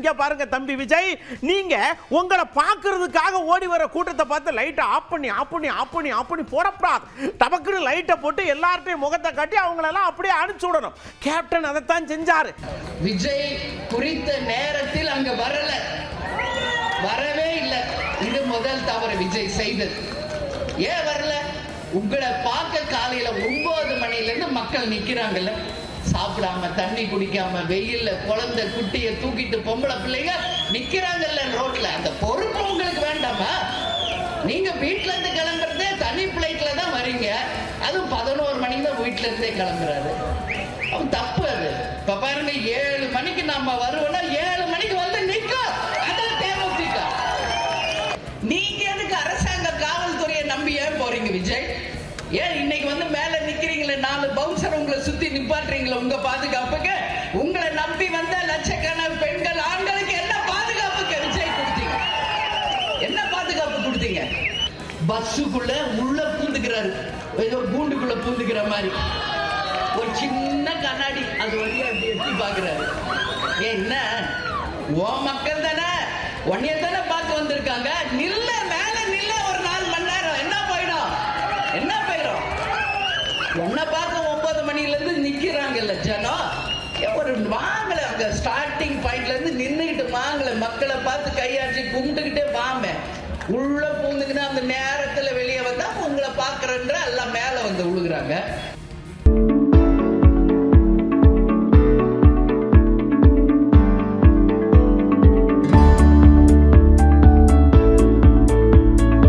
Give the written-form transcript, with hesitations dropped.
இங்க பாருங்க தம்பி விஜய், நீங்க உங்களை பார்க்கிறதுக்காக ஓடி வர கூட்டத்தை பார்த்து லைட்டை ஆஃப் பண்ணி போடப்படாது. டபக்குன்னு லைட்டை போட்டு எல்லார்ட்டையும் முகத்தை காட்டி அவங்களெல்லாம் அப்படியே அனுப்பிச்சு விடணும். கேப்டன் அதைத்தான் செஞ்சாரு. விஜய் குறித்த நேரத்தில் அங்க வரவே இல்லை. இது முதல் தவறு விஜய் செய்தது. ஏன் வரல? உங்களை பார்க்க காலையில 9 மணில இருந்து மக்கள் நிக்கிறாங்கல்ல, சாப்பிடாம தண்ணி குடிக்காம வெயில்ல குழந்தை குட்டியை தூக்கிட்டு பொம்பளை பிள்ளைங்க நிக்கிறாங்கல்ல ரோட்ல. அந்த பொறுப்பு உங்களுக்கு வேண்டாமா? நீங்க வீட்டுல இருந்து கிளம்புறதே தனி பிளைட்ல தான் வரீங்க. அதுவும் 11 மணிக்கு தான் வீட்டுல இருந்தே கிளம்புறாரு. அவன் தப்பு அது. இப்ப பாருங்க, 7 மணிக்கு நாம வருவோம்னா 7 மணிக்கு வந்து நிக்க. அதான் தேமுதிக. நீங்க எதுக்கு அரசாங்க காவல்துறையை நம்பி ஏன் போறீங்க விஜய்? ஏன் இன்னைக்கு வந்து மேல நிக்கிறீங்களே, 4 பவுன்சர் உங்களை சுத்தி நிப்பாட்டுறீங்களா உங்க பாதுகாப்புக்கு? உங்களை நம்பி வந்த லட்சக்கணக்கான பெண்கள் ஆண்களுக்கு என்ன பாதுகாப்புக்கு விஜய் கொடுத்தீங்க? என்ன பாதுகாப்பு கொடுத்தீங்க? பஸ்ஸுக்குள்ள உள்ள பூந்துக்கிறாரு, ஏதோ கூண்டுக்குள்ள பூந்துக்கிற மாதிரி. ஒரு சின்ன கண்ணாடி அது வழியா அப்படி எட்டி பாக்குறாரு. என்ன ஓ மக்கள் தானே, உன்னைய தானே பார்க்க வந்திருக்காங்க, நில்ல மேல நில்ல ஒரு 4 மணி நேரம். என்ன போயிடும்? உன்னை பார்க்க 9 மணில இருந்து நிக்கிறாங்கல்ல ஜனம். ஒரு வாங்கல, அங்க ஸ்டார்டிங் பாயிண்ட்ல இருந்து நின்றுகிட்டு வாங்கல, மக்களை பார்த்து கையாற்றி கும்பிட்டுக்கிட்டே வாம. உள்ள பூந்துக்கிட்டு அந்த நேரத்துல வெளியே வந்தா உங்களை பாக்குறன்ற எல்லாம் மேல வந்து விழுகுறாங்க.